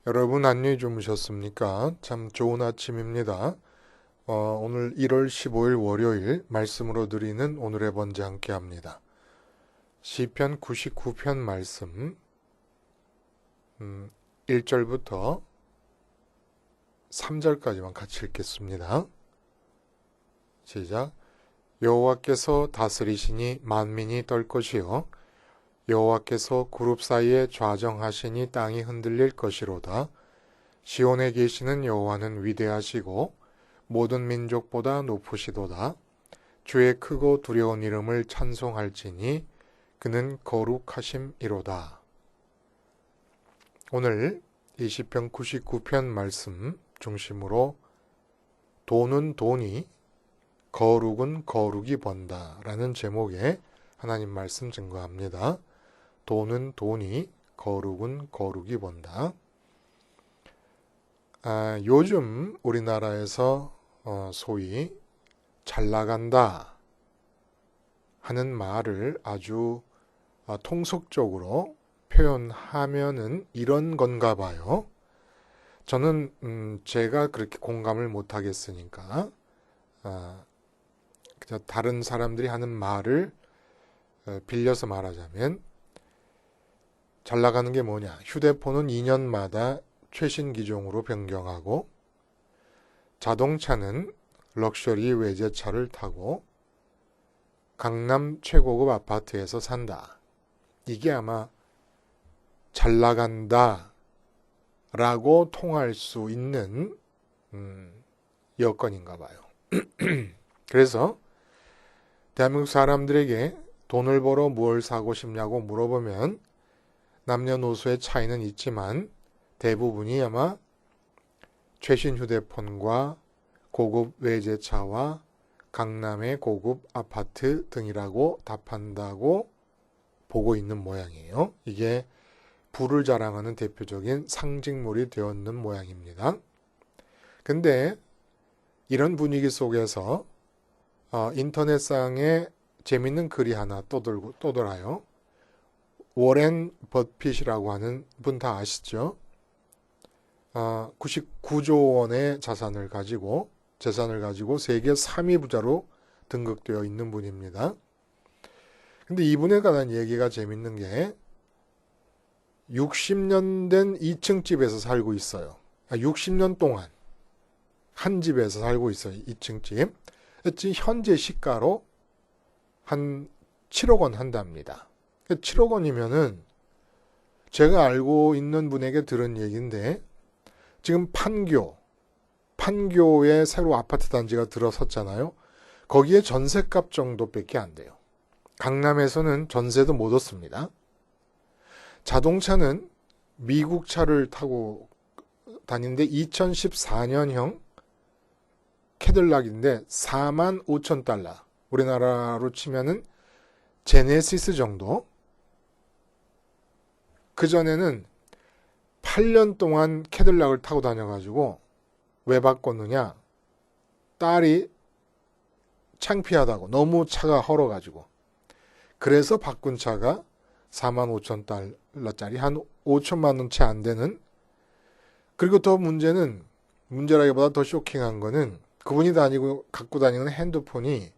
여러분 안녕히 주무셨습니까? 참 좋은 아침입니다. 오늘 1월 15일 월요일 말씀으로 드리는 오늘의 번제 함께 합니다. 시편 99편 말씀 1절부터 3절까지만 같이 읽겠습니다. 시작. 여호와께서 다스리시니 만민이 떨 것이요 여호와께서 그룹 사이에 좌정하시니 땅이 흔들릴 것이로다. 시온에 계시는 여호와는 위대하시고 모든 민족보다 높으시도다. 주의 크고 두려운 이름을 찬송할지니 그는 거룩하심이로다. 오늘 이 시편 99편 말씀 중심으로 돈은 돈이 거룩은 거룩이 번다 라는 제목의 하나님 말씀 증거합니다. 돈은 돈이 거룩은 거룩이 번다. 요즘 우리나라에서 소위 잘 나간다 하는 말을 아주 통속적으로 표현하면은 이런 건가 봐요. 저는 제가 그렇게 공감을 못 하겠으니까 그냥 다른 사람들이 하는 말을 빌려서 말하자면 잘 나가는 게 뭐냐? 휴대폰은 2년마다 최신 기종으로 변경하고 자동차는 럭셔리 외제차를 타고 강남 최고급 아파트에서 산다. 이게 아마 잘 나간다 라고 통할 수 있는 여건인가 봐요. 그래서 대한민국 사람들에게 돈을 벌어 무엇을 사고 싶냐고 물어보면 남녀노소의 차이는 있지만 대부분이 아마 최신 휴대폰과 고급 외제차와 강남의 고급 아파트 등이라고 답한다고 보고 있는 모양이에요. 이게 부를 자랑하는 대표적인 상징물이 되었는 모양입니다. 근데 이런 분위기 속에서 인터넷상에 재밌는 글이 하나 떠돌아요. 워렌 버핏이라고 하는 분 다 아시죠? 99조 원의 재산을 가지고 세계 3위 부자로 등극되어 있는 분입니다. 근데 이분에 관한 얘기가 재밌는 게 60년 된 2층 집에서 살고 있어요. 60년 동안 한 집에서 살고 있어요. 2층 집. 현재 시가로 한 7억 원 한답니다. 7억 원이면은 제가 알고 있는 분에게 들은 얘기인데 지금 판교에 새로 아파트 단지가 들어섰잖아요. 거기에 전셋값 정도밖에 안 돼요. 강남에서는 전세도 못 얻습니다. 자동차는 미국 차를 타고 다니는데 2014년형 캐딜락인데 45,000달러. 우리나라로 치면은 제네시스 정도. 그전에는 8년 동안 캐딜락을 타고 다녀가지고 왜 바꿨느냐? 딸이 창피하다고 너무 차가 헐어가지고 그래서 바꾼 차가 45,000달러짜리 한 5천만 원 채 안 되는. 그리고 더 문제라기보다 더 쇼킹한 거는 그분이 갖고 다니는 핸드폰이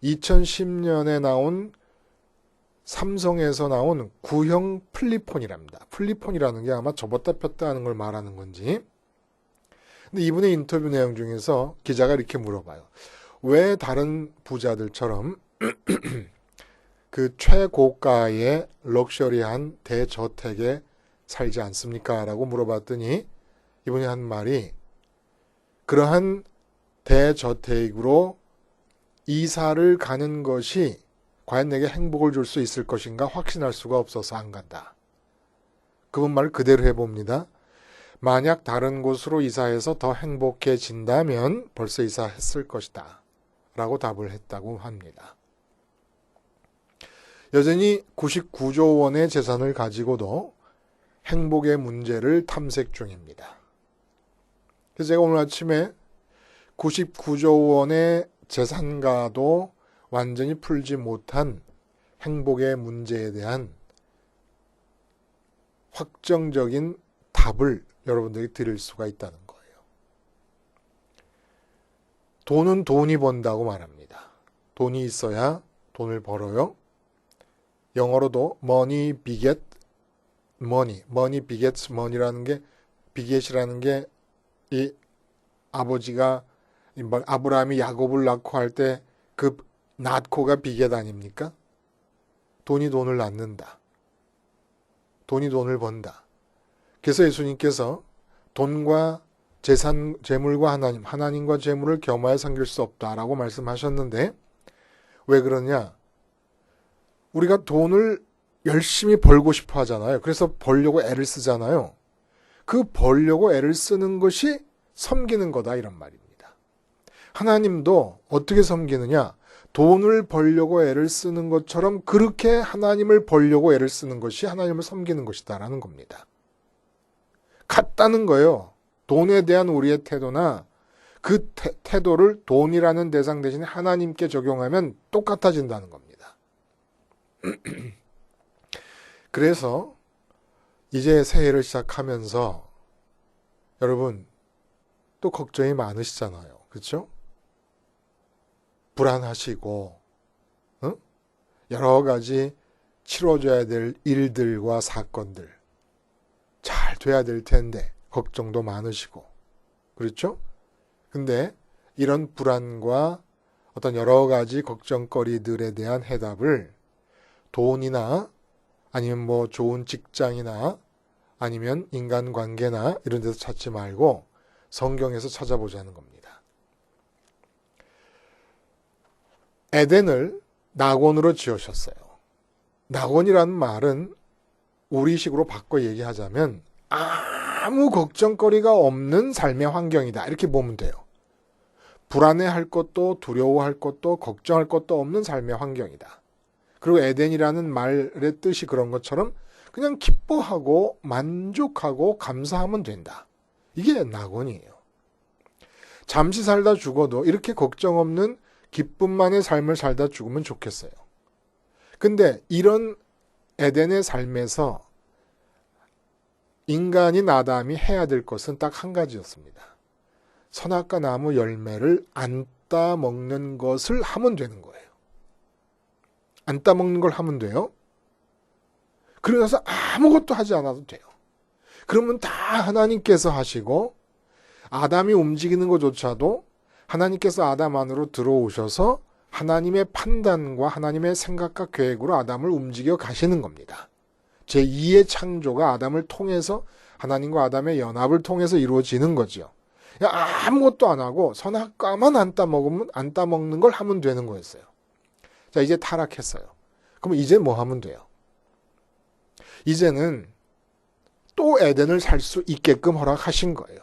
2010년에 나온 삼성에서 나온 구형 플립폰이랍니다. 플립폰이라는 게 아마 접었다 폈다 하는 걸 말하는 건지. 근데 이분의 인터뷰 내용 중에서 기자가 이렇게 물어봐요. 왜 다른 부자들처럼 그 최고가의 럭셔리한 대저택에 살지 않습니까? 라고 물어봤더니 이분이 한 말이 그러한 대저택으로 이사를 가는 것이 과연 내게 행복을 줄 수 있을 것인가 확신할 수가 없어서 안 간다. 그분 말 그대로 해봅니다. 만약 다른 곳으로 이사해서 더 행복해진다면 벌써 이사했을 것이다. 라고 답을 했다고 합니다. 여전히 99조 원의 재산을 가지고도 행복의 문제를 탐색 중입니다. 그래서 제가 오늘 아침에 99조 원의 재산가도 완전히 풀지 못한 행복의 문제에 대한 확정적인 답을 여러분들이 드릴 수가 있다는 거예요. 돈은 돈이 번다고 말합니다. 돈이 있어야 돈을 벌어요. 영어로도 money beget money, money begets money라는 게 비겟이라는 게 이 아버지가 아브라함이 야곱을 낳고 할 때 그 낳고가 비겟 아닙니까? 돈이 돈을 낳는다. 돈이 돈을 번다. 그래서 예수님께서 돈과 재산, 재물과 하나님과 재물을 겸하여 섬길 수 없다라고 말씀하셨는데 왜 그러냐? 우리가 돈을 열심히 벌고 싶어 하잖아요. 그래서 벌려고 애를 쓰잖아요. 그 벌려고 애를 쓰는 것이 섬기는 거다 이런 말입니다. 하나님도 어떻게 섬기느냐? 돈을 벌려고 애를 쓰는 것처럼 그렇게 하나님을 벌려고 애를 쓰는 것이 하나님을 섬기는 것이다라는 겁니다. 같다는 거예요. 돈에 대한 우리의 태도나 그 태도를 돈이라는 대상 대신에 하나님께 적용하면 똑같아진다는 겁니다. 그래서 이제 새해를 시작하면서 여러분 또 걱정이 많으시잖아요. 그렇죠? 불안하시고 여러 가지 치러져야 될 일들과 사건들 잘 돼야 될 텐데 걱정도 많으시고 그렇죠? 근데 이런 불안과 어떤 여러 가지 걱정거리들에 대한 해답을 돈이나 아니면 뭐 좋은 직장이나 아니면 인간관계나 이런 데서 찾지 말고 성경에서 찾아보자는 겁니다. 에덴을 낙원으로 지으셨어요. 낙원이라는 말은 우리식으로 바꿔 얘기하자면 아무 걱정거리가 없는 삶의 환경이다. 이렇게 보면 돼요. 불안해할 것도 두려워할 것도 걱정할 것도 없는 삶의 환경이다. 그리고 에덴이라는 말의 뜻이 그런 것처럼 그냥 기뻐하고 만족하고 감사하면 된다. 이게 낙원이에요. 잠시 살다 죽어도 이렇게 걱정 없는 기쁨만의 삶을 살다 죽으면 좋겠어요. 근데 이런 에덴의 삶에서 인간인 아담이 해야 될 것은 딱 한 가지였습니다. 선악과 나무 열매를 안 따먹는 것을 하면 되는 거예요. 안 따먹는 걸 하면 돼요. 그러면서 아무것도 하지 않아도 돼요. 그러면 다 하나님께서 하시고 아담이 움직이는 것조차도 하나님께서 아담 안으로 들어오셔서 하나님의 판단과 하나님의 생각과 계획으로 아담을 움직여 가시는 겁니다. 제2의 창조가 아담을 통해서 하나님과 아담의 연합을 통해서 이루어지는 거죠. 아무것도 안 하고 선악과만 안 따먹는 걸 하면 되는 거였어요. 자, 이제 타락했어요. 그럼 이제 뭐 하면 돼요? 이제는 또 에덴을 살 수 있게끔 허락하신 거예요.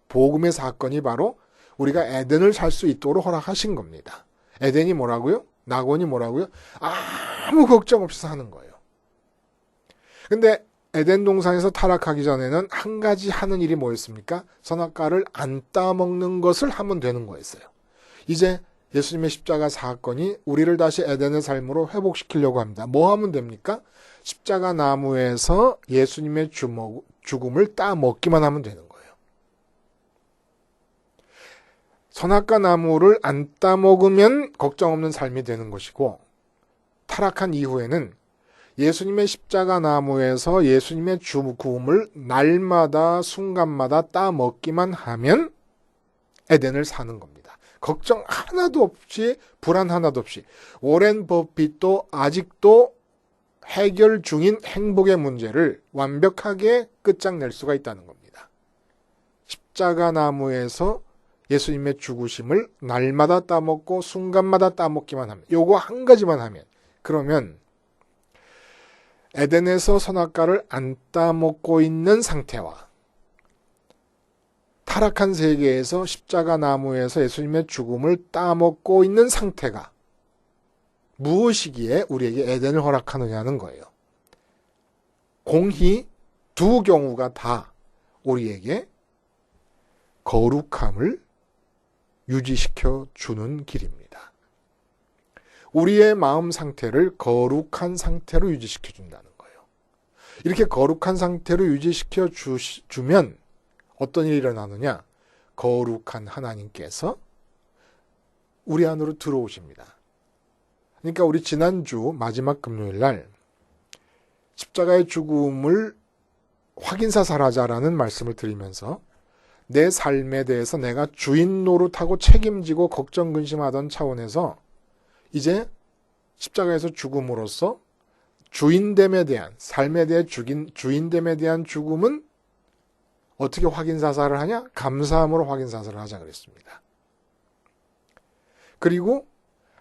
복음의 사건이 바로 우리가 에덴을 살 수 있도록 허락하신 겁니다. 에덴이 뭐라고요? 낙원이 뭐라고요? 아무 걱정 없이 사는 거예요. 근데 에덴 동산에서 타락하기 전에는 한 가지 하는 일이 뭐였습니까? 선악과를 안 따먹는 것을 하면 되는 거였어요. 이제 예수님의 십자가 사건이 우리를 다시 에덴의 삶으로 회복시키려고 합니다. 뭐 하면 됩니까? 십자가 나무에서 예수님의 죽음을 따먹기만 하면 되는 거예요. 선악과 나무를 안 따먹으면 걱정 없는 삶이 되는 것이고 타락한 이후에는 예수님의 십자가 나무에서 예수님의 죽음을 날마다 순간마다 따먹기만 하면 에덴을 사는 겁니다. 걱정 하나도 없이 불안 하나도 없이 워렌 버핏도 아직도 해결 중인 행복의 문제를 완벽하게 끝장낼 수가 있다는 겁니다. 십자가 나무에서 예수님의 죽으심을 날마다 따먹고 순간마다 따먹기만 하면 요거 한 가지만 하면 그러면 에덴에서 선악과를 안 따먹고 있는 상태와 타락한 세계에서 십자가 나무에서 예수님의 죽음을 따먹고 있는 상태가 무엇이기에 우리에게 에덴을 허락하느냐는 거예요. 공히 두 경우가 다 우리에게 거룩함을 유지시켜 주는 길입니다. 우리의 마음 상태를 거룩한 상태로 유지시켜 준다는 거예요. 이렇게 거룩한 상태로 유지시켜 주면 어떤 일이 일어나느냐? 거룩한 하나님께서 우리 안으로 들어오십니다. 그러니까 우리 지난주 마지막 금요일 날 십자가의 죽음을 확인사살하자라는 말씀을 드리면서 내 삶에 대해서 내가 주인 노릇하고 책임지고 걱정 근심하던 차원에서 이제 십자가에서 죽음으로써 주인됨에 대한, 삶에 대해 주인됨에 대한 죽음은 어떻게 확인사살을 하냐? 감사함으로 확인사살을 하자 그랬습니다. 그리고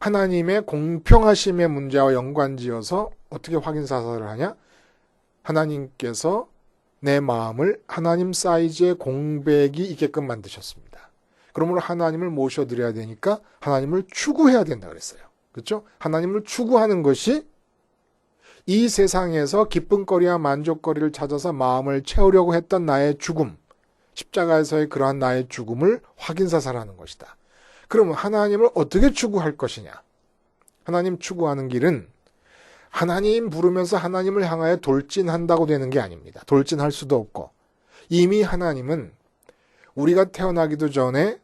하나님의 공평하심의 문제와 연관지어서 어떻게 확인사살을 하냐? 하나님께서 내 마음을 하나님 사이즈의 공백이 있게끔 만드셨습니다. 그러므로 하나님을 모셔드려야 되니까 하나님을 추구해야 된다 그랬어요. 그렇죠? 하나님을 추구하는 것이 이 세상에서 기쁨거리와 만족거리를 찾아서 마음을 채우려고 했던 나의 죽음, 십자가에서의 그러한 나의 죽음을 확인사살하는 것이다. 그러면 하나님을 어떻게 추구할 것이냐? 하나님 추구하는 길은 하나님 부르면서 하나님을 향하여 돌진한다고 되는 게 아닙니다. 돌진할 수도 없고 이미 하나님은 우리가 태어나기도 전에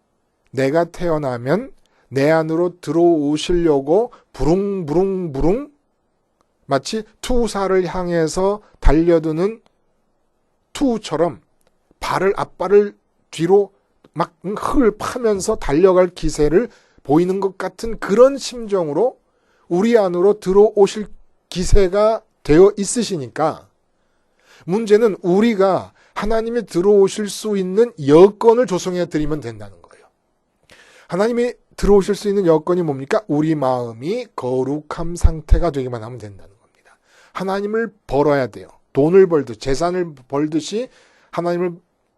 내가 태어나면 내 안으로 들어오시려고 부릉부릉부릉 마치 투사를 향해서 달려드는 투처럼 앞발을 뒤로 막 흙을 파면서 달려갈 기세를 보이는 것 같은 그런 심정으로 우리 안으로 들어오실 기세가 되어 있으시니까 문제는 우리가 하나님이 들어오실 수 있는 여건을 조성해 드리면 된다는 거예요. 하나님이 들어오실 수 있는 여건이 뭡니까? 우리 마음이 거룩함 상태가 되기만 하면 된다는 겁니다. 하나님을 벌어야 돼요. 돈을 벌듯이 재산을 벌듯이 하나님을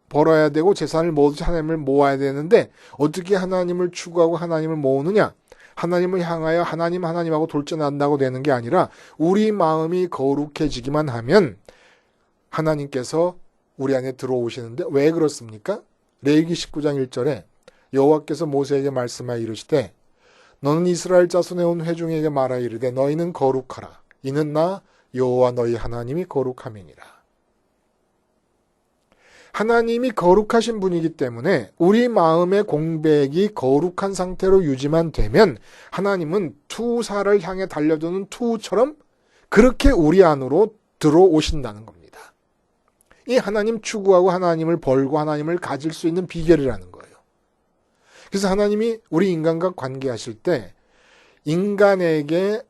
벌어야 되고 재산을 모으듯이 하나님을 모아야 되는데 어떻게 하나님을 추구하고 하나님을 모으느냐? 하나님을 향하여 하나님하고 돌진한다고 되는 게 아니라 우리 마음이 거룩해지기만 하면 하나님께서 우리 안에 들어오시는데 왜 그렇습니까? 레위기 19장 1절에 여호와께서 모세에게 말씀하여 이르시되 너는 이스라엘 자손에 온 회중에게 말하여 이르되 너희는 거룩하라. 이는 나 여호와 너희 하나님이 거룩함이니라. 하나님이 거룩하신 분이기 때문에 우리 마음의 공백이 거룩한 상태로 유지만 되면 하나님은 투사를 향해 달려드는 투처럼 그렇게 우리 안으로 들어오신다는 겁니다. 이 하나님 추구하고 하나님을 벌고 하나님을 가질 수 있는 비결이라는 거예요. 그래서 하나님이 우리 인간과 관계하실 때 인간에게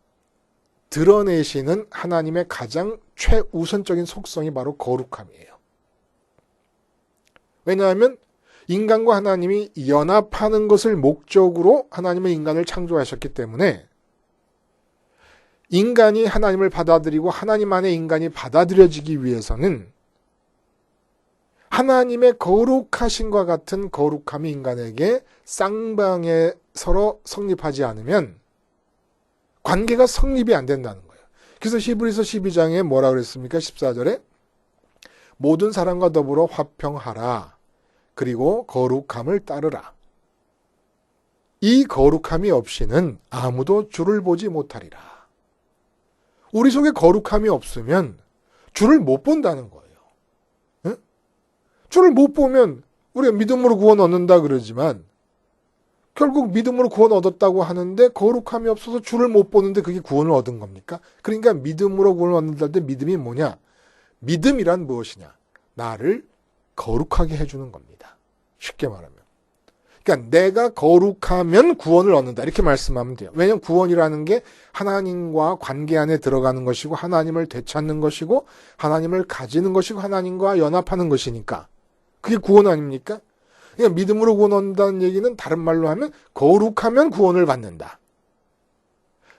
드러내시는 하나님의 가장 최우선적인 속성이 바로 거룩함이에요. 왜냐하면 인간과 하나님이 연합하는 것을 목적으로 하나님은 인간을 창조하셨기 때문에 인간이 하나님을 받아들이고 하나님 안에 인간이 받아들여지기 위해서는 하나님의 거룩하신과 같은 거룩함이 인간에게 쌍방에 서로 성립하지 않으면 관계가 성립이 안 된다는 거예요. 그래서 히브리서 12장에 뭐라 그랬습니까? 14절에 모든 사람과 더불어 화평하라. 그리고 거룩함을 따르라. 이 거룩함이 없이는 아무도 주를 보지 못하리라. 우리 속에 거룩함이 없으면 주를 못 본다는 거예요. 응? 주를 못 보면 우리가 믿음으로 구원 얻는다 그러지만 결국 믿음으로 구원 얻었다고 하는데 거룩함이 없어서 주를 못 보는데 그게 구원을 얻은 겁니까? 그러니까 믿음으로 구원을 얻는다 할 때 믿음이 뭐냐? 믿음이란 무엇이냐? 나를 거룩하게 해주는 겁니다. 쉽게 말하면. 그러니까 내가 거룩하면 구원을 얻는다. 이렇게 말씀하면 돼요. 왜냐하면 구원이라는 게 하나님과 관계 안에 들어가는 것이고 하나님을 되찾는 것이고 하나님을 가지는 것이고 하나님과 연합하는 것이니까. 그게 구원 아닙니까? 그러니까 믿음으로 구원 얻는다는 얘기는 다른 말로 하면 거룩하면 구원을 받는다.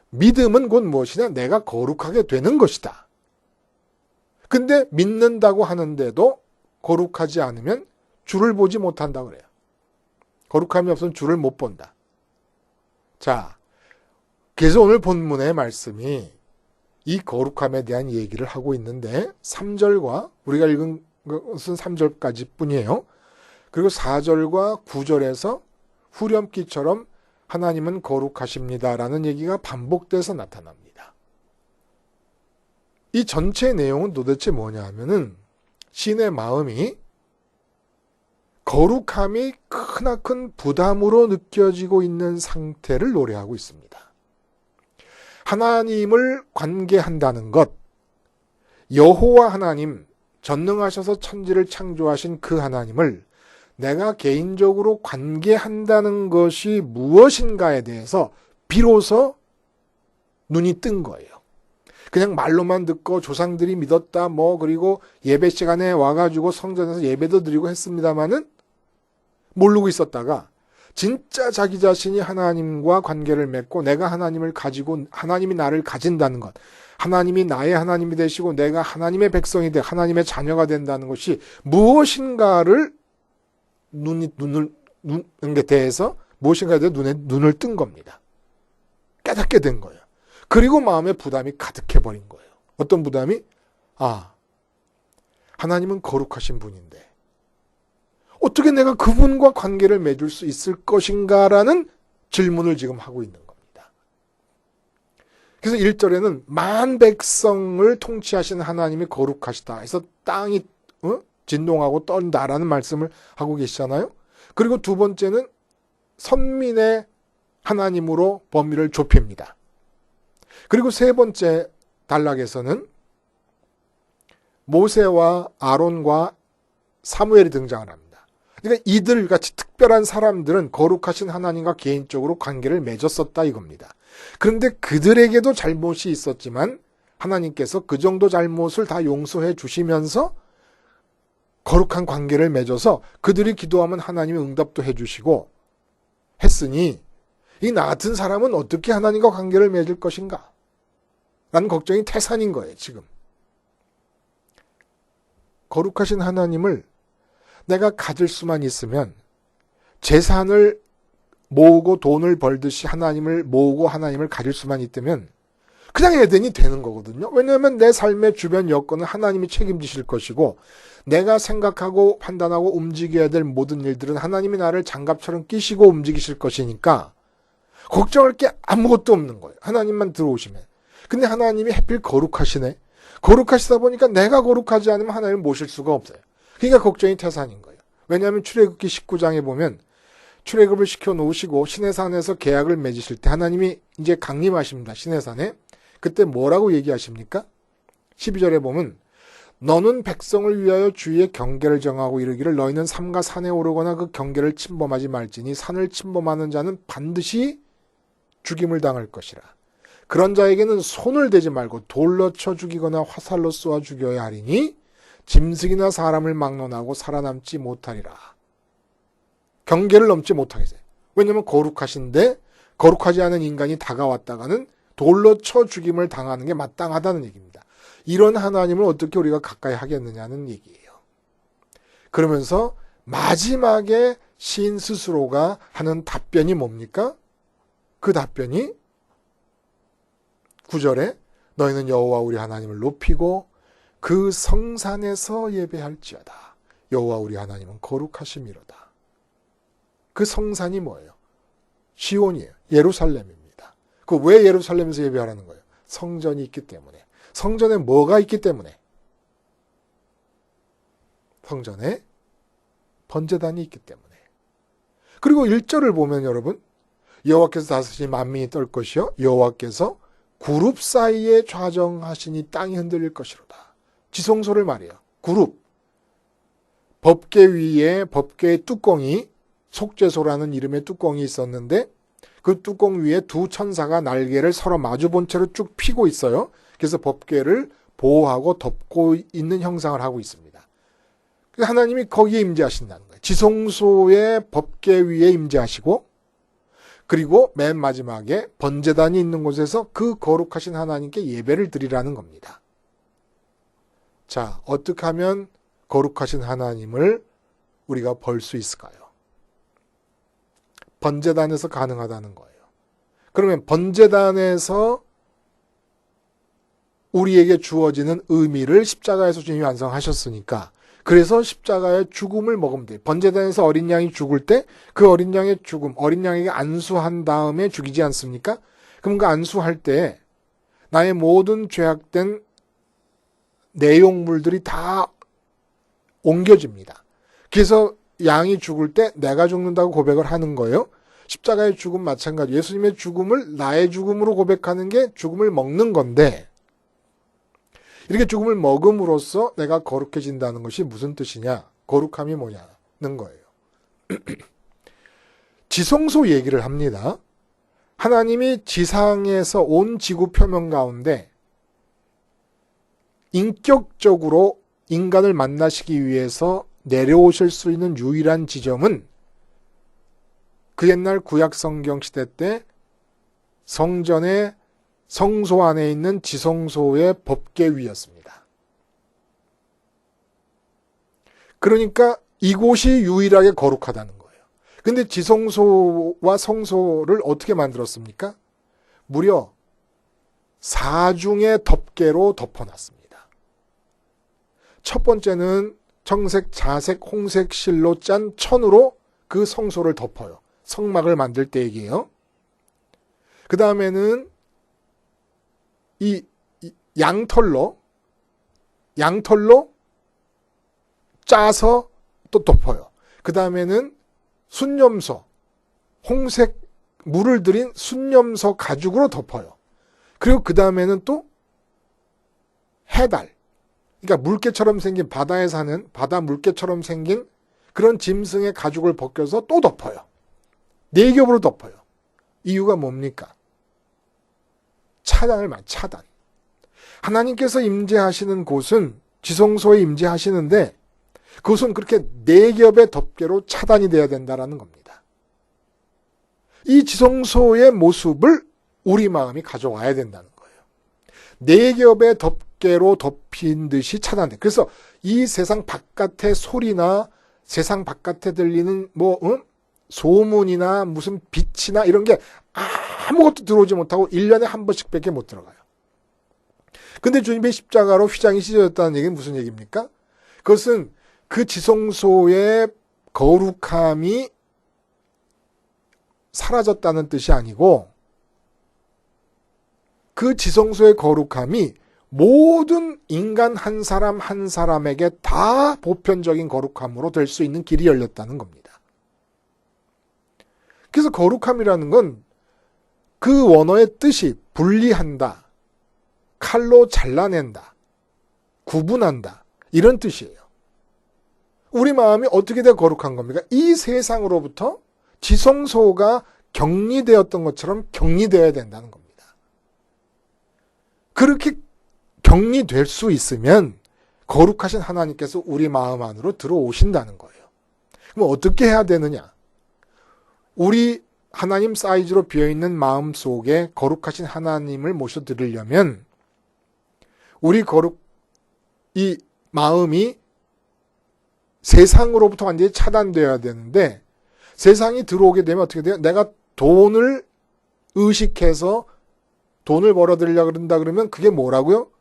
믿음은 곧 무엇이냐? 내가 거룩하게 되는 것이다. 근데 믿는다고 하는데도 거룩하지 않으면 주를 보지 못한다 그래요. 거룩함이 없으면 주를 못 본다. 자, 그래서 오늘 본문의 말씀이 이 거룩함에 대한 얘기를 하고 있는데 3절과 우리가 읽은 것은 3절까지 뿐이에요. 그리고 4절과 9절에서 후렴기처럼 하나님은 거룩하십니다라는 얘기가 반복돼서 나타납니다. 이 전체 내용은 도대체 뭐냐 하면은 신의 마음이 거룩함이 크나큰 부담으로 느껴지고 있는 상태를 노래하고 있습니다. 하나님을 관계한다는 것, 여호와 하나님, 전능하셔서 천지를 창조하신 그 하나님을 내가 개인적으로 관계한다는 것이 무엇인가에 대해서 비로소 눈이 뜬 거예요. 그냥 말로만 듣고 조상들이 믿었다 그리고 예배 시간에 와가지고 성전에서 예배도 드리고 했습니다마는 모르고 있었다가 진짜 자기 자신이 하나님과 관계를 맺고 내가 하나님을 가지고 하나님이 나를 가진다는 것, 하나님이 나의 하나님이 되시고 내가 하나님의 백성이 돼 하나님의 자녀가 된다는 것이 무엇인가를 눈에 대해서 무엇인가에 대해 눈을 뜬 겁니다. 깨닫게 된 거예요. 그리고 마음에 부담이 가득해버린 거예요. 어떤 부담이? 하나님은 거룩하신 분인데 어떻게 내가 그분과 관계를 맺을 수 있을 것인가라는 질문을 지금 하고 있는 겁니다. 그래서 1절에는 만 백성을 통치하시는 하나님이 거룩하시다 해서 땅이 진동하고 떤다라는 말씀을 하고 계시잖아요. 그리고 두 번째는 선민의 하나님으로 범위를 좁힙니다. 그리고 세 번째 단락에서는 모세와 아론과 사무엘이 등장을 합니다. 그러니까 이들 같이 특별한 사람들은 거룩하신 하나님과 개인적으로 관계를 맺었었다 이겁니다. 그런데 그들에게도 잘못이 있었지만 하나님께서 그 정도 잘못을 다 용서해 주시면서 거룩한 관계를 맺어서 그들이 기도하면 하나님이 응답도 해주시고 했으니 이 나 같은 사람은 어떻게 하나님과 관계를 맺을 것인가? 라는 걱정이 태산인 거예요, 지금. 거룩하신 하나님을 내가 가질 수만 있으면 재산을 모으고 돈을 벌듯이 하나님을 모으고 하나님을 가질 수만 있다면 그냥 에덴이 되는 거거든요. 왜냐하면 내 삶의 주변 여건은 하나님이 책임지실 것이고 내가 생각하고 판단하고 움직여야 될 모든 일들은 하나님이 나를 장갑처럼 끼시고 움직이실 것이니까 걱정할 게 아무것도 없는 거예요. 하나님만 들어오시면. 근데 하나님이 하필 거룩하시네. 거룩하시다 보니까 내가 거룩하지 않으면 하나님을 모실 수가 없어요. 그러니까 걱정이 태산인 거예요. 왜냐하면 출애굽기 19장에 보면 출애굽을 시켜놓으시고 시내산에서 계약을 맺으실 때 하나님이 이제 강림하십니다. 시내산에. 그때 뭐라고 얘기하십니까? 12절에 보면 너는 백성을 위하여 주위의 경계를 정하고 이르기를 너희는 삼가 산에 오르거나 그 경계를 침범하지 말지니 산을 침범하는 자는 반드시 죽임을 당할 것이라. 그런 자에게는 손을 대지 말고 돌로 쳐 죽이거나 화살로 쏘아 죽여야 하리니 짐승이나 사람을 막론하고 살아남지 못하리라. 경계를 넘지 못하겠어요. 왜냐하면 거룩하신데 거룩하지 않은 인간이 다가왔다가는 돌로 쳐 죽임을 당하는 게 마땅하다는 얘기입니다. 이런 하나님을 어떻게 우리가 가까이 하겠느냐는 얘기예요. 그러면서 마지막에 시인 스스로가 하는 답변이 뭡니까? 그 답변이 9절에 너희는 여호와 우리 하나님을 높이고 그 성산에서 예배할지어다. 여호와 우리 하나님은 거룩하심이로다. 그 성산이 뭐예요? 시온이에요. 예루살렘입니다. 그 왜 예루살렘에서 예배하라는 거예요? 성전이 있기 때문에. 성전에 뭐가 있기 때문에? 성전에 번제단이 있기 때문에. 그리고 1절을 보면 여러분 여호와께서 다스리신 만민이 떨 것이요 여호와께서 그룹 사이에 좌정하시니 땅이 흔들릴 것이로다. 지성소를 말이에요. 그룹. 법궤 위에 법궤의 뚜껑이 속죄소라는 이름의 뚜껑이 있었는데 그 뚜껑 위에 두 천사가 날개를 서로 마주본 채로 쭉 피고 있어요. 그래서 법궤를 보호하고 덮고 있는 형상을 하고 있습니다. 하나님이 거기에 임재하신다는 거예요. 지성소의 법궤 위에 임재하시고 그리고 맨 마지막에 번제단이 있는 곳에서 그 거룩하신 하나님께 예배를 드리라는 겁니다. 자, 어떻게 하면 거룩하신 하나님을 우리가 벌 수 있을까요? 번제단에서 가능하다는 거예요. 그러면 번제단에서 우리에게 주어지는 의미를 십자가에서 주님이 완성하셨으니까 그래서 십자가의 죽음을 먹으면 돼요. 번제단에서 어린 양이 죽을 때 그 어린 양의 죽음, 어린 양에게 안수한 다음에 죽이지 않습니까? 그럼 그 안수할 때 나의 모든 죄악된 내용물들이 다 옮겨집니다. 그래서 양이 죽을 때 내가 죽는다고 고백을 하는 거예요. 십자가의 죽음 마찬가지. 예수님의 죽음을 나의 죽음으로 고백하는 게 죽음을 먹는 건데, 이렇게 죽음을 먹음으로써 내가 거룩해진다는 것이 무슨 뜻이냐? 거룩함이 뭐냐는 거예요. 지성소 얘기를 합니다. 하나님이 지상에서 온 지구 표면 가운데 인격적으로 인간을 만나시기 위해서 내려오실 수 있는 유일한 지점은 그 옛날 구약 성경 시대 때 성전의 성소 안에 있는 지성소의 법궤 위였습니다. 그러니까 이곳이 유일하게 거룩하다는 거예요. 근데 지성소와 성소를 어떻게 만들었습니까? 무려 4중의 덮개로 덮어놨습니다. 첫 번째는 청색, 자색, 홍색 실로 짠 천으로 그 성소를 덮어요. 성막을 만들 때 얘기예요. 그 다음에는 이 양털로 짜서 또 덮어요. 그 다음에는 순념소, 홍색 물을 들인 순념소 가죽으로 덮어요. 그리고 그 다음에는 또 해달, 그러니까 물개처럼 생긴 바다에 사는 바다 물개처럼 생긴 그런 짐승의 가죽을 벗겨서 또 덮어요. 4겹으로 덮어요. 이유가 뭡니까? 차단. 하나님께서 임재하시는 곳은 지성소에 임재하시는데 그것은 그렇게 4겹의 덮개로 차단이 돼야 된다는 겁니다. 이 지성소의 모습을 우리 마음이 가져와야 된다는 거예요. 4겹의 덮개로 덮인 듯이 차단돼. 그래서 이 세상 바깥의 소리나 세상 바깥에 들리는 소문이나 무슨 빛이나 이런 게 아무것도 들어오지 못하고 1년에 한 번씩 밖에 못 들어가요. 근데 주님의 십자가로 휘장이 찢어졌다는 얘기는 무슨 얘기입니까? 그것은 그 지성소의 거룩함이 사라졌다는 뜻이 아니고 그 지성소의 거룩함이 모든 인간 한 사람 한 사람에게 다 보편적인 거룩함으로 될 수 있는 길이 열렸다는 겁니다. 그래서 거룩함이라는 건 그 원어의 뜻이 분리한다, 칼로 잘라낸다, 구분한다 이런 뜻이에요. 우리 마음이 어떻게 돼 거룩한 겁니까? 이 세상으로부터 지성소가 격리되었던 것처럼 격리되어야 된다는 겁니다. 그렇게 격리될 수 있으면 거룩하신 하나님께서 우리 마음 안으로 들어오신다는 거예요. 그럼 어떻게 해야 되느냐? 우리 하나님 사이즈로 비어있는 마음 속에 거룩하신 하나님을 모셔드리려면 이 마음이 세상으로부터 완전히 차단되어야 되는데 세상이 들어오게 되면 어떻게 돼요? 내가 돈을 의식해서 돈을 벌어들이려고 그런다 그러면 그게 뭐라고요?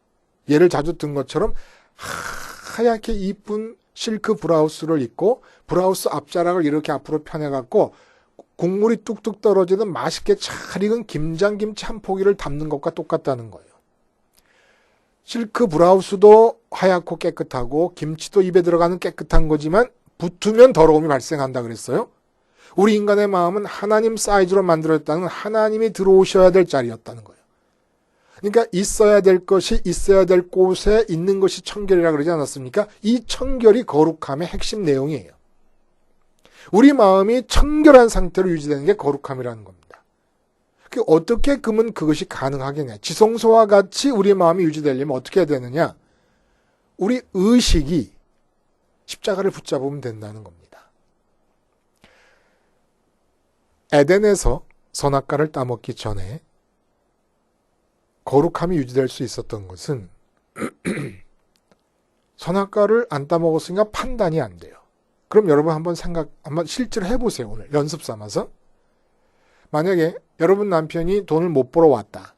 예를 자주 든 것처럼 하얗게 이쁜 실크 브라우스를 입고 브라우스 앞자락을 이렇게 앞으로 펴내갖고 국물이 뚝뚝 떨어지는 맛있게 잘 익은 김장김치 한 포기를 담는 것과 똑같다는 거예요. 실크 브라우스도 하얗고 깨끗하고 김치도 입에 들어가는 깨끗한 거지만 붙으면 더러움이 발생한다 그랬어요. 우리 인간의 마음은 하나님 사이즈로 만들어졌다는 하나님이 들어오셔야 될 자리였다는 거예요. 그러니까 있어야 될 것이 있어야 될 곳에 있는 것이 청결이라고 그러지 않았습니까? 이 청결이 거룩함의 핵심 내용이에요. 우리 마음이 청결한 상태로 유지되는 게 거룩함이라는 겁니다. 어떻게 그러면 그것이 가능하겠냐? 지성소와 같이 우리 마음이 유지되려면 어떻게 해야 되느냐? 우리 의식이 십자가를 붙잡으면 된다는 겁니다. 에덴에서 선악과를 따먹기 전에 거룩함이 유지될 수 있었던 것은 선악과를 안 따먹었으니까 판단이 안 돼요. 그럼 여러분 한번 실제로 해보세요. 오늘 연습 삼아서. 만약에 여러분 남편이 돈을 못 벌어 왔다.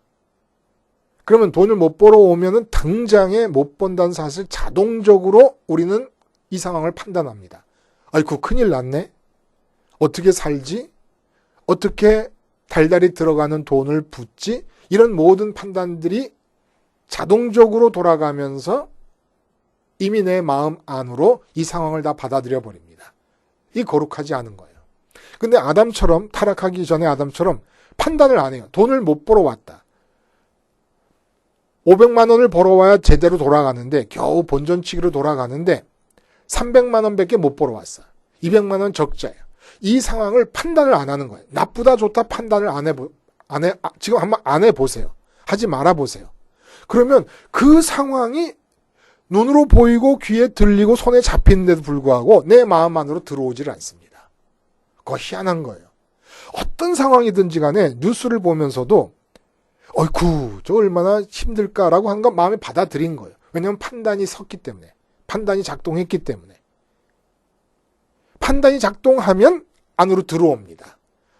그러면 돈을 못 벌어 오면은 당장에 못 번다는 사실 자동적으로 우리는 이 상황을 판단합니다. 아이고 큰일 났네. 어떻게 살지? 어떻게 달달이 들어가는 돈을 붓지? 이런 모든 판단들이 자동적으로 돌아가면서 이미 내 마음 안으로 이 상황을 다 받아들여 버립니다. 이 거룩하지 않은 거예요. 근데 아담처럼, 타락하기 전에 아담처럼 판단을 안 해요. 돈을 못 벌어왔다. 500만 원을 벌어와야 제대로 돌아가는데, 겨우 본전치기로 돌아가는데 300만 원밖에 못 벌어왔어. 200만 원 적자예요. 이 상황을 판단을 안 하는 거예요. 나쁘다 좋다 판단을 지금 한번 안 해보세요. 하지 말아보세요. 그러면 그 상황이 눈으로 보이고 귀에 들리고 손에 잡히는데도 불구하고 내 마음 안으로 들어오질 않습니다. 그거 희한한 거예요. 어떤 상황이든지 간에 뉴스를 보면서도 어이쿠 저 얼마나 힘들까라고 하는 건 마음에 받아들인 거예요. 왜냐하면 판단이 섰기 때문에. 판단이 작동했기 때문에. 판단이 작동하면 안으로 들어옵니다.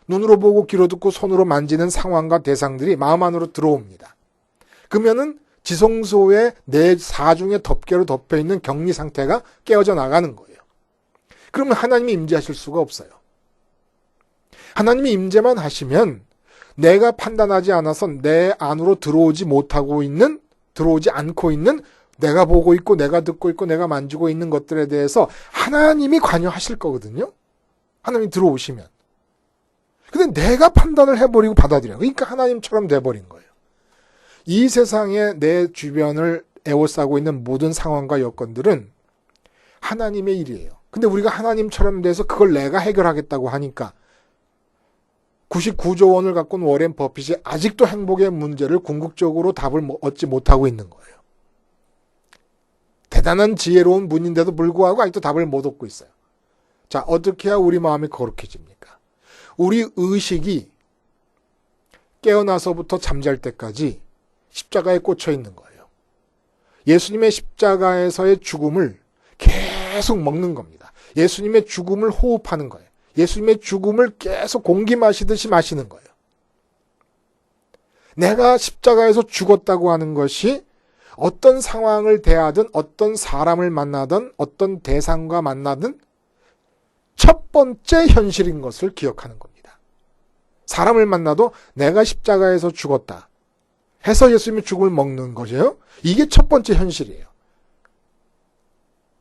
눈으로 보고 귀로 듣고 손으로 만지는 상황과 대상들이 마음 안으로 들어옵니다. 그러면은 지성소에 내 사중에 덮개로 덮여있는 격리 상태가 깨어져 나가는 거예요. 그러면 하나님이 임재하실 수가 없어요. 하나님이 임재만 하시면 내가 판단하지 않아서 내 안으로 들어오지 않고 있는 내가 보고 있고 내가 듣고 있고 내가 만지고 있는 것들에 대해서 하나님이 관여하실 거거든요. 하나님이 들어오시면. 근데 내가 판단을 해버리고 받아들여요. 그러니까 하나님처럼 돼버린 거예요. 이 세상에 내 주변을 에워싸고 있는 모든 상황과 여건들은 하나님의 일이에요. 근데 우리가 하나님처럼 돼서 그걸 내가 해결하겠다고 하니까 99조 원을 갖고 온 워렌 버핏이 아직도 행복의 문제를 궁극적으로 답을 얻지 못하고 있는 거예요. 대단한 지혜로운 분인데도 불구하고 아직도 답을 못 얻고 있어요. 자, 어떻게 해야 우리 마음이 거룩해집니까? 우리 의식이 깨어나서부터 잠잘 때까지 십자가에 꽂혀 있는 거예요. 예수님의 십자가에서의 죽음을 계속 먹는 겁니다. 예수님의 죽음을 호흡하는 거예요. 예수님의 죽음을 계속 공기 마시듯이 마시는 거예요. 내가 십자가에서 죽었다고 하는 것이 어떤 상황을 대하든 어떤 사람을 만나든 어떤 대상과 만나든 첫 번째 현실인 것을 기억하는 겁니다. 사람을 만나도 내가 십자가에서 죽었다 해서 예수님의 죽음을 먹는 거죠. 이게 첫 번째 현실이에요.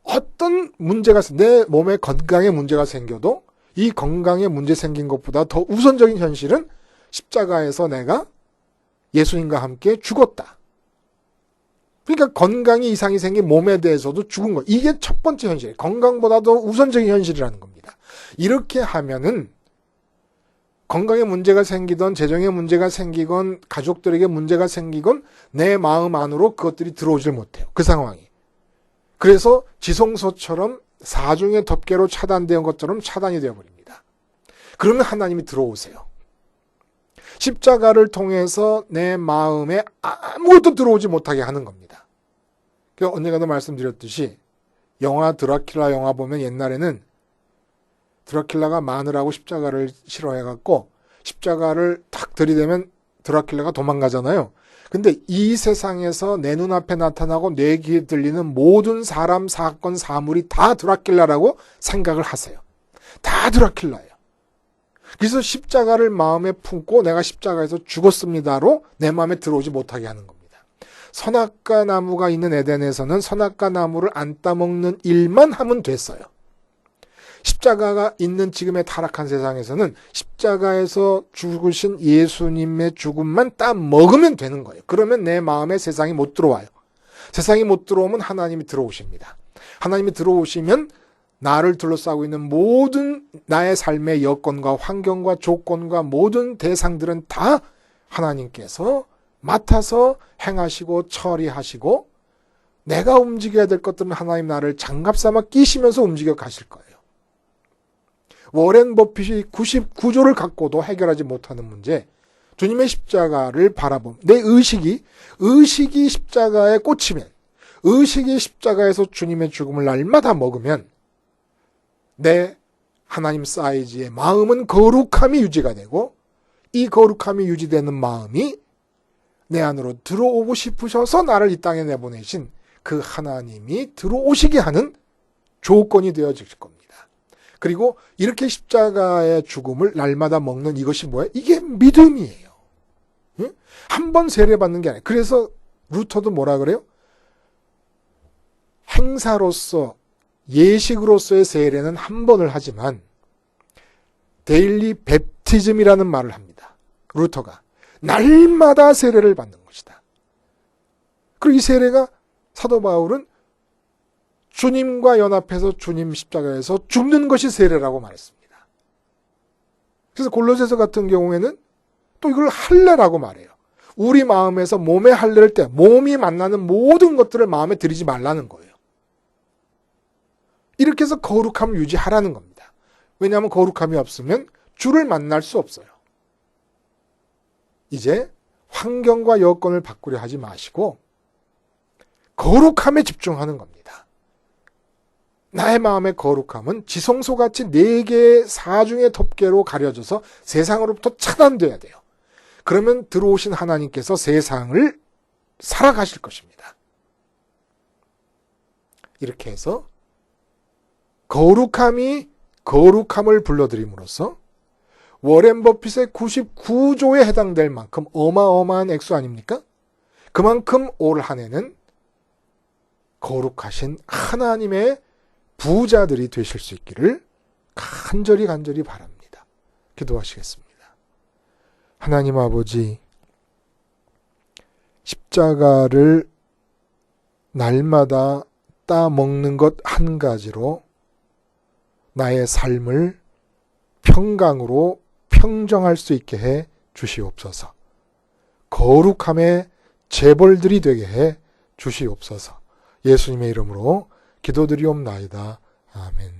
어떤 문제가 내 몸에 건강에 문제가 생겨도 이 건강에 문제 생긴 것보다 더 우선적인 현실은 십자가에서 내가 예수님과 함께 죽었다. 그러니까 건강에 이상이 생긴 몸에 대해서도 죽은 거. 이게 첫 번째 현실이에요. 건강보다도 우선적인 현실이라는 겁니다. 이렇게 하면은 건강에 문제가 생기던 재정에 문제가 생기건 가족들에게 문제가 생기건 내 마음 안으로 그것들이 들어오질 못해요. 그 상황이. 그래서 지성소처럼 사중의 덮개로 차단된 것처럼 차단이 되어버립니다. 그러면 하나님이 들어오세요. 십자가를 통해서 내 마음에 아무것도 들어오지 못하게 하는 겁니다. 언젠가도 말씀드렸듯이 영화 드라큘라 영화 보면 옛날에는 드라큘라가 마늘하고 십자가를 싫어해갖고 십자가를 탁 들이대면 드라큘라가 도망가잖아요. 근데 이 세상에서 내 눈앞에 나타나고 내 귀에 들리는 모든 사람, 사건, 사물이 다 드라큘라라고 생각을 하세요. 다 드라큘라예요. 그래서 십자가를 마음에 품고 내가 십자가에서 죽었습니다로 내 마음에 들어오지 못하게 하는 겁니다. 선악과 나무가 있는 에덴에서는 선악과 나무를 안 따먹는 일만 하면 됐어요. 십자가가 있는 지금의 타락한 세상에서는 십자가에서 죽으신 예수님의 죽음만 따먹으면 되는 거예요. 그러면 내 마음에 세상이 못 들어와요. 세상이 못 들어오면 하나님이 들어오십니다. 하나님이 들어오시면 나를 둘러싸고 있는 모든 나의 삶의 여건과 환경과 조건과 모든 대상들은 다 하나님께서 맡아서 행하시고 처리하시고 내가 움직여야 될 것들은 하나님 나를 장갑삼아 끼시면서 움직여 가실 거예요. 워렌 버핏이 99조를 갖고도 해결하지 못하는 문제, 주님의 십자가를 바라보면 내 의식이 십자가에 꽂히면, 의식이 십자가에서 주님의 죽음을 날마다 먹으면 내 하나님 사이즈의 마음은 거룩함이 유지가 되고, 이 거룩함이 유지되는 마음이 내 안으로 들어오고 싶으셔서 나를 이 땅에 내보내신 그 하나님이 들어오시게 하는 조건이 되어질 겁니다. 그리고 이렇게 십자가의 죽음을 날마다 먹는 이것이 뭐예요? 이게 믿음이에요. 응? 한 번 세례받는 게 아니에요. 그래서 루터도 뭐라 그래요? 행사로서 예식으로서의 세례는 한 번을 하지만 데일리 베프티즘이라는 말을 합니다. 루터가. 날마다 세례를 받는 것이다. 그리고 이 세례가 사도 바울은 주님과 연합해서 주님 십자가에서 죽는 것이 세례라고 말했습니다. 그래서 골로새서 같은 경우에는 또 이걸 할례라고 말해요. 우리 마음에서 몸의 할례를 때 몸이 만나는 모든 것들을 마음에 들이지 말라는 거예요. 이렇게 해서 거룩함을 유지하라는 겁니다. 왜냐하면 거룩함이 없으면 주를 만날 수 없어요. 이제 환경과 여건을 바꾸려 하지 마시고 거룩함에 집중하는 겁니다. 나의 마음의 거룩함은 지성소같이 4개의 사중의 덮개로 가려져서 세상으로부터 차단돼야 돼요. 그러면 들어오신 하나님께서 세상을 살아가실 것입니다. 이렇게 해서 거룩함이 거룩함을 불러들임으로써 워렌 버핏의 99조에 해당될 만큼 어마어마한 액수 아닙니까? 그만큼 올 한 해는 거룩하신 하나님의 부자들이 되실 수 있기를 간절히 바랍니다. 기도하시겠습니다. 하나님 아버지, 십자가를 날마다 따먹는 것 한 가지로 나의 삶을 평강으로 평정할 수 있게 해 주시옵소서. 거룩함의 재벌들이 되게 해 주시옵소서. 예수님의 이름으로 기도드리옵나이다. 아멘.